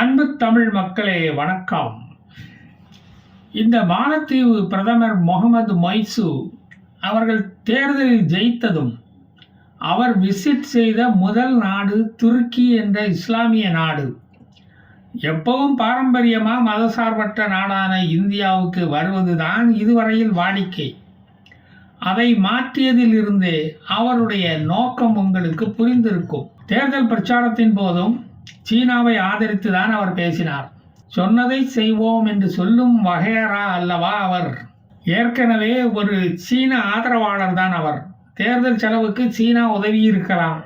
அன்பு தமிழ் மக்களே வணக்கம். இந்த மாலத்தீவு பிரதமர் முகமது மொய்சு அவர்கள் தேர்தலில் ஜெயித்ததும் அவர் விசிட் செய்த முதல் நாடு துருக்கி என்ற இஸ்லாமிய நாடு. எப்பவும் பாரம்பரியமா மதசார்பற்ற நாடான இந்தியாவுக்கு வருவதுதான் இதுவரையில் வாடிக்கை. அதை மாற்றியதிலிருந்தே அவருடைய நோக்கம் உங்களுக்கு புரிந்திருக்கும். தேர்தல் பிரச்சாரத்தின் போதும் சீனாவை ஆதரித்துதான் அவர் பேசினார். சொன்னதை செய்வோம் என்று சொல்லும் வகையறா அல்லவா அவர். ஏற்கனவே ஒரு சீன ஆதரவாளர் தான் அவர். தேர்தல் செலவுக்கு சீனா உதவி இருக்கலாம்.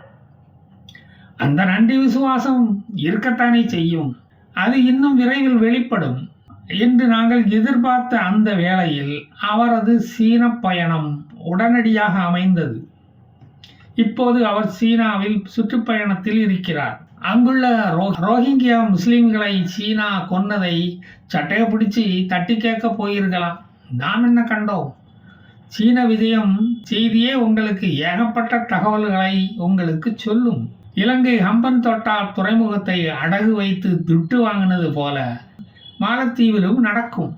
அந்த நன்றி விசுவாசம் இருக்கத்தானே செய்யும். அது இன்னும் விரைவில் வெளிப்படும் என்று நாங்கள் எதிர்பார்த்த அந்த வேளையில் அவரது சீன பயணம் உடனடியாக அமைந்தது. இப்போது அவர் சீனாவில் சுற்றுப்பயணத்தில் இருக்கிறார். அங்குள்ள ரோஹிங்கியா முஸ்லிம்களை சீனா கொன்னதை சட்டையை பிடிச்சி தட்டி கேட்க போயிருக்கலாம். நாம் என்ன கண்டோம்? சீன விஜயம் செய்தியே உங்களுக்கு ஏகப்பட்ட தகவல்களை உங்களுக்கு சொல்லும். இலங்கை ஹம்பன் தோட்டா துறைமுகத்தை அடகு வைத்து துட்டு வாங்கினது போல மாலத்தீவிலும் நடக்கும்.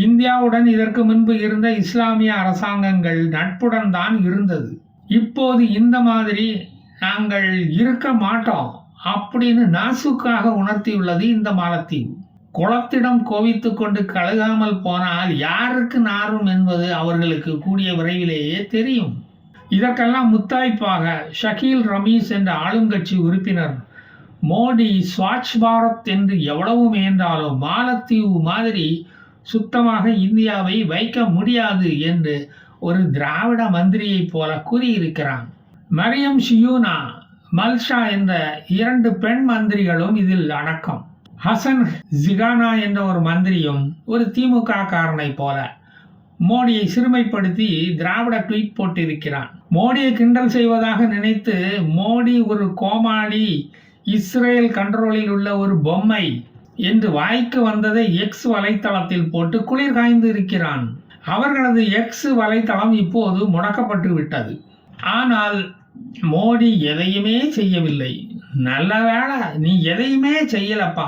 இந்தியாவுடன் இதற்கு முன்பு இருந்த இஸ்லாமிய அரசாங்கங்கள் நட்புடன் தான் இருந்தது. இப்போது இந்த மாதிரி நாங்கள் இருக்க மாட்டோம் அப்படின்னு நாசுக்காக உணர்த்தியுள்ளது இந்த மாலத்தீவு. குளத்திடம் கோவித்து கொண்டு கழுகாமல் போனால் யாருக்கு நாரும் என்பது அவர்களுக்கு கூடிய விரைவிலேயே தெரியும். இதற்கெல்லாம் முத்தாய்ப்பாக ஷகீல் ரமீஸ் என்ற ஆளுங்கட்சி உறுப்பினர் மோடி ஸ்வச் பாரத் என்று எவ்வளவு முயன்றாலும் மாலத்தீவு மாதிரி சுத்தமாக இந்தியாவை வைக்க முடியாது என்று ஒரு திராவிட மந்திரியைப் போல கூறியிருக்கிறான். மரியம் ஷியூனா, மல்ஷா என்ற 2 பெண் மந்திரிகளும் இதில் அடக்கம். ஹசன் ஜிகானா என்ற ஒரு மந்திரியும் ஒரு திமுக காரனை போல மோடியை சிறுமைப்படுத்தி திராவிட ட்வீட் போட்டிருக்கிறான். மோடியை கிண்டல் செய்வதாக நினைத்து மோடி ஒரு கோமாளி, இஸ்ரேல் கண்ட்ரோலில் உள்ள ஒரு பொம்மை என்று வாய்க்கு வந்ததை எக்ஸ் வலைத்தளத்தில் போட்டு குளிர் காய்ந்து இருக்கிறான். அவர்களது எக்ஸ் வலைத்தளம் இப்போது முடக்கப்பட்டு விட்டது. ஆனால் மோடி எதையுமே செய்யவில்லை. நல்ல வேளை நீ எதையுமே செய்யலப்பா.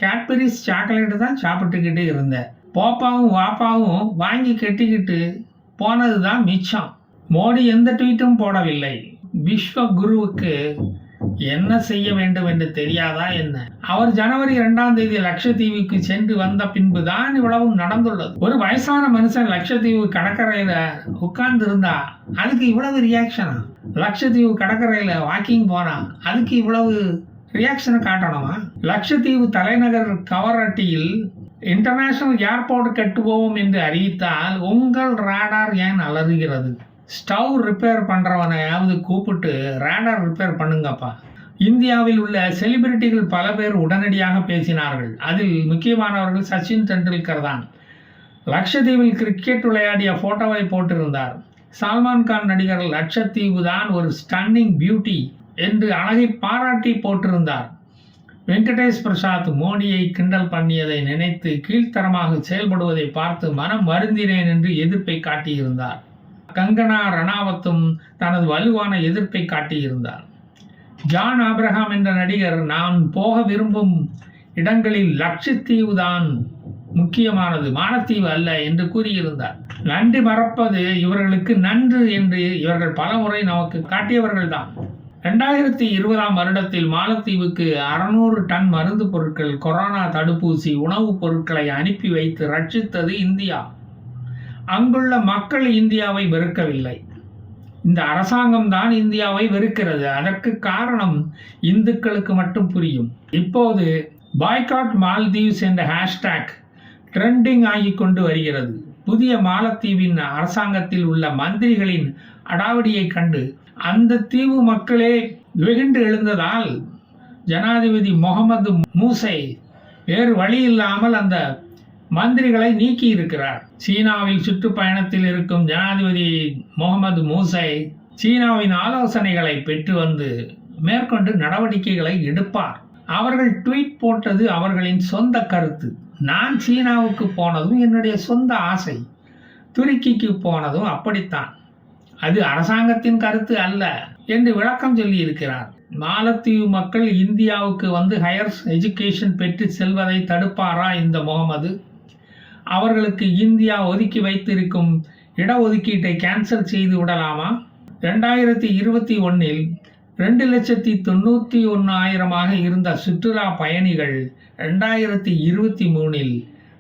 கேட்பரிஸ் சாக்லேட்டு தான் சாப்பிட்டுக்கிட்டு இருந்த. போப்பாவும் வாப்பாவும் வாங்கி கட்டிக்கிட்டு போனது தான் மிச்சம். மோடி எந்த ட்வீட்டும் போடவில்லை. விஸ்வகுருவுக்கு என்ன செய்ய வேண்டும் என்று தெரியாதா என்ன? அவர் ஜனவரி 2ஆம் தேதி லட்சத்தீவுக்கு சென்று வந்த பின்பு தான் இவ்வளவும் நடந்துள்ளது. ஒரு வயசான மனுஷன் லட்சத்தீவு கடற்கரையில உட்கார்ந்து இருந்தா அதுக்கு இவ்வளவு ரியாக்ஷனா? லட்சத்தீவு கடற்கரையில வாக்கிங் போனா அதுக்கு இவ்வளவு ரியாக்ஷனை காட்டணுமா? லட்சத்தீவு தலைநகர் கவரட்டியில் இன்டர்நேஷனல் ஏர்போர்ட் கட்டுவோம் என்று அறிவித்தால் உங்கள் ரேடார் ஏன் அலறுகிறது? ஸ்டவ் ரிப்பேர் பண்ணுறவனையாவது கூப்பிட்டு ரேடார் ரிப்பேர் பண்ணுங்கப்பா. இந்தியாவில் உள்ள செலிபிரிட்டிகள் பல பேர் உடனடியாக பேசினார்கள். அதில் முக்கியமானவர்கள் சச்சின் டெண்டுல்கர் தான். லட்சத்தீவில் கிரிக்கெட் விளையாடிய போட்டோவை போட்டிருந்தார். சல்மான் கான் நடிகர் லட்சத்தீவு தான் ஒரு ஸ்டன்னிங் பியூட்டி என்று அழகை பாராட்டி போட்டிருந்தார். வெங்கடேஷ் பிரசாத் மோடியை கிண்டல் பண்ணியதை நினைத்து கீழ்த்தரமாக செயல்படுவதை பார்த்து மனம் வருந்தினேன் என்று எதிர்ப்பை காட்டியிருந்தார். கங்கனா ரணாவத்தும் தனது வலுவான எதிர்ப்பை காட்டியிருந்தார். ஜான் ஆப்ரஹாம் என்ற நடிகர் நான் போக விரும்பும் இடங்களில் லட்சத்தீவு தான் முக்கியமானது, மாலத்தீவு அல்ல என்று கூறியிருந்தார். நன்றி மறப்பது இவர்களுக்கு நன்று என்று இவர்கள் பலமுறை நமக்கு காட்டியவர்கள் தான். 2020ஆம் வருடத்தில் மாலத்தீவுக்கு 600 டன் மருந்து பொருட்கள், கொரோனா தடுப்பூசி, உணவுப் பொருட்களை அனுப்பி வைத்து ரட்சித்தது இந்தியா. அங்குள்ள மக்கள் இந்தியாவை வெறுக்கவில்லை. இந்த அரசாங்கம் தான் இந்தியாவை வெறுக்கிறது. அதற்கு காரணம் இந்துக்களுக்கு மட்டும் புரியும். இப்போது பாய்காட் மால்தீவ்ஸ் என்ற ஹேஷ்டேக் ட்ரெண்டிங் ஆகி கொண்டு வருகிறது. புதிய மாலத்தீவின் அரசாங்கத்தில் உள்ள மந்திரிகளின் அடாவடியை கண்டு அந்த தீவு மக்களே வெகுண்டு எழுந்ததால் ஜனாதிபதி முகமது மூசை வேறு வழி இல்லாமல் அந்த மந்திரிகளை நீக்கி இருக்கிறார். சீனாவில் சுற்றுப்பயணத்தில் இருக்கும் ஜனாதிபதி முகமது மூசை சீனாவின் ஆலோசனைகளை பெற்று வந்து மேற்கொண்டு நடவடிக்கைகளை எடுப்பார். அவர்கள் ட்வீட் போட்டது அவர்களின் சொந்த கருத்து. நான் சீனாவுக்கு போனதும் என்னுடைய சொந்த ஆசை. துருக்கிக்கு போனதும் அப்படித்தான். அது அரசாங்கத்தின் கருத்து அல்ல என்று விளக்கம் சொல்லி இருக்கிறார். மாலத்தீவு மக்கள் இந்தியாவுக்கு வந்து ஹையர் எஜுகேஷன் பெற்று செல்வதை தடுப்பாரா இந்த முகமது? அவர்களுக்கு இந்தியா ஒதுக்கி வைத்திருக்கும் இடஒதுக்கீட்டை கேன்சல் செய்து விடலாமா? 2021 2,91,000 இருந்த சுற்றுலா பயணிகள் 2023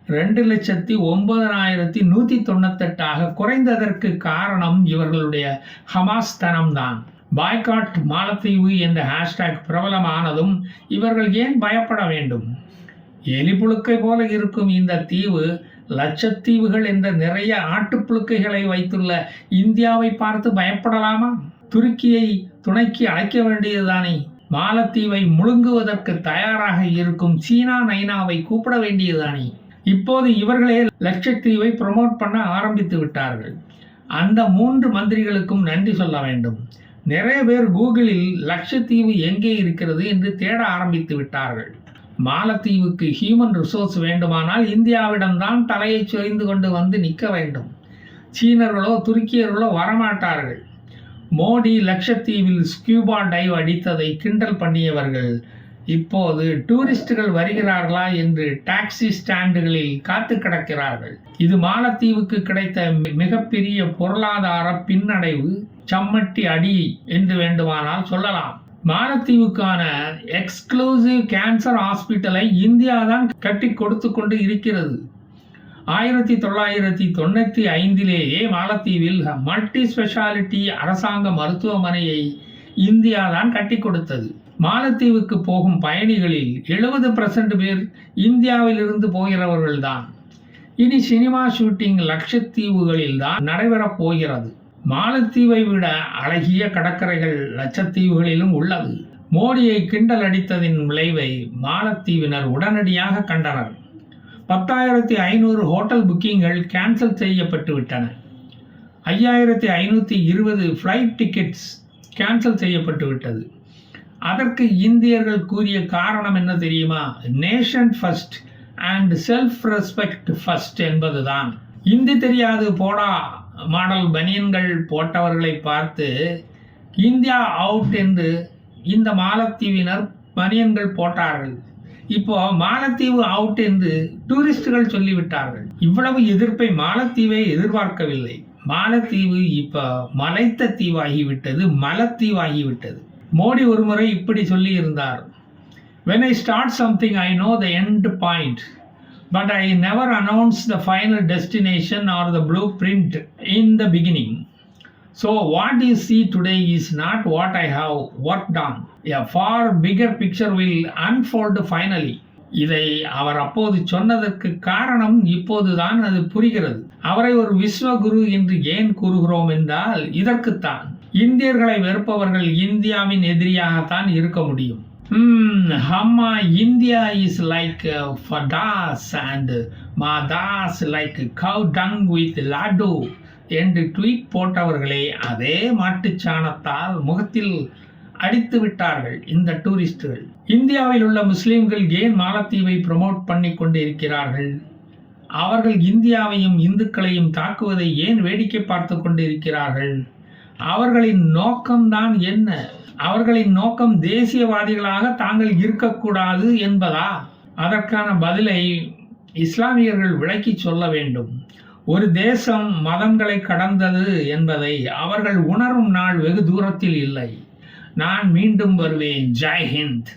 2,09,198 குறைந்ததற்கு காரணம் இவர்களுடைய ஹமாஸ் தனம்தான். பாய்காட் மாலத்தீவு என்ற ஹேஷ்டேக் பிரபலமானதும் இவர்கள் ஏன் பயப்பட வேண்டும்? எலிப்புழுக்கை போல இருக்கும் இந்த தீவு லட்சத்தீவுகள் என்ற நிறைய ஆட்டுப்புழுக்கைகளை வைத்துள்ள இந்தியாவை பார்த்து பயப்படலாமா? துருக்கியை துணைக்கு அழைக்க வேண்டியதுதானே? மாலத்தீவை முழுங்குவதற்கு தயாராக இருக்கும் சீனா நைனாவை கூப்பிட வேண்டியதுதானே? இப்போது இவர்களே லட்சத்தீவை ப்ரமோட் பண்ண ஆரம்பித்து விட்டார்கள். அந்த 3 மந்திரிகளுக்கும் நன்றி சொல்ல வேண்டும். நிறைய பேர் கூகுளில் லட்சத்தீவு எங்கே இருக்கிறது என்று தேட ஆரம்பித்து விட்டார்கள். மாலத்தீவுக்கு ஹியூமன் ரிசோர்ஸ் வேண்டுமானால் இந்தியாவிடம்தான் தலையை சொரிந்து கொண்டு வந்து நிற்க வேண்டும். சீனர்களோ துருக்கியர்களோ வரமாட்டார்கள். மோடி லட்சத்தீவில் ஸ்கியூபா டைவ் அடித்ததை கிண்டல் பண்ணியவர்கள் இப்போது டூரிஸ்டுகள் வருகிறார்களா என்று டாக்ஸி ஸ்டாண்டுகளில் காத்து கிடக்கிறார்கள். இது மாலத்தீவுக்கு கிடைத்த மிகப்பெரிய பொருளாதார பின்னடைவு, சம்மட்டி அடி என்று வேண்டுமானால் சொல்லலாம். மாலத்தீவுக்கான எக்ஸ்க்ளூசிவ் கேன்சர் ஹாஸ்பிட்டலை இந்தியா தான் கட்டி கொடுத்து கொண்டு இருக்கிறது. 1995 மாலத்தீவில் மல்டி ஸ்பெஷாலிட்டி அரசாங்க மருத்துவமனையை இந்தியா தான் கட்டி கொடுத்தது. மாலத்தீவுக்கு போகும் பயணிகளில் 70% பேர் இந்தியாவிலிருந்து போகிறவர்கள் தான். இனி சினிமா ஷூட்டிங் லட்சத்தீவுகளில் தான் நடைபெறப் போகிறது. மாலத்தீவை விட அழகிய கடற்கரைகள் லட்சத்தீவுகளிலும் உள்ளது. மோடியை கிண்டல் அடித்ததின் விளைவை மாலத்தீவினர் உடனடியாக கண்டனர். 10,500 ஹோட்டல் புக்கிங்கள் கேன்சல் செய்யப்பட்டு விட்டன. 5,520 ஃப்ளைட் டிக்கெட்ஸ் கேன்சல் செய்யப்பட்டு விட்டது. அதற்கு இந்தியர்கள் கூறிய காரணம் என்ன தெரியுமா? Nation first and self respect first என்பதுதான். இந்தி தெரியாது போடா மாடல் பனியன்கள் போட்டவர்களை பார்த்து இந்தியா அவுட் என்று இந்த மாலத்தீவினர் பனியன்கள் போட்டார்கள். இப்போ மாலத்தீவு அவுட் என்று டூரிஸ்டுகள் சொல்லிவிட்டார்கள். இவ்வளவு எதிர்ப்பை மாலத்தீவை எதிர்பார்க்கவில்லை. மாலத்தீவு இப்போ மலைத்த தீவாகிவிட்டது, மலத்தீவாகிவிட்டது. மோடி ஒருமுறை இப்படி சொல்லி இருந்தார், when I start something I know the end point, but I never announce the final destination or the blueprint in the beginning. So what you see today is not what I have worked on. A far bigger picture will unfold finally. இதை அவர் அப்போது சொன்னதற்கு காரணம் இப்போதுதான் அது புரிகிறது. அவரை ஒரு விஸ்வகுரு என்று ஏன் கூறுகிறோம் என்றால் இதற்குத்தான். இந்தியர்களை வெறுப்பவர்கள் இந்தியாவின் எதிரியாகத்தான் இருக்க முடியும். Hamma India is like fadas and madas like cow dung with laddu என்று ட்வீட் போட்டவர்களே அதே மாட்டுச்சாணத்தால் முகத்தில் அடித்து விட்டார்கள் இந்த டூரிஸ்டுகள். இந்தியாவில் உள்ள முஸ்லிம்கள் ஏன் மாலத்தீவை ப்ரமோட் பண்ணி கொண்டு இருக்கிறார்கள்? அவர்கள் இந்தியாவையும் இந்துக்களையும் தாக்குவதை ஏன் வேடிக்கை பார்த்து கொண்டு இருக்கிறார்கள்? அவர்களின் நோக்கம்தான் என்ன? அவர்களின் நோக்கம் தேசியவாதிகளாக தாங்கள் இருக்கக்கூடாது என்பதா? அதற்கான பதிலை இஸ்லாமியர்கள் விளக்கி சொல்ல வேண்டும். ஒரு தேசம் மதங்களை கடந்தது என்பதை அவர்கள் உணரும் நாள் வெகு தூரத்தில் இல்லை. நான் மீண்டும் வருவேன். ஜெய் ஹிந்த்.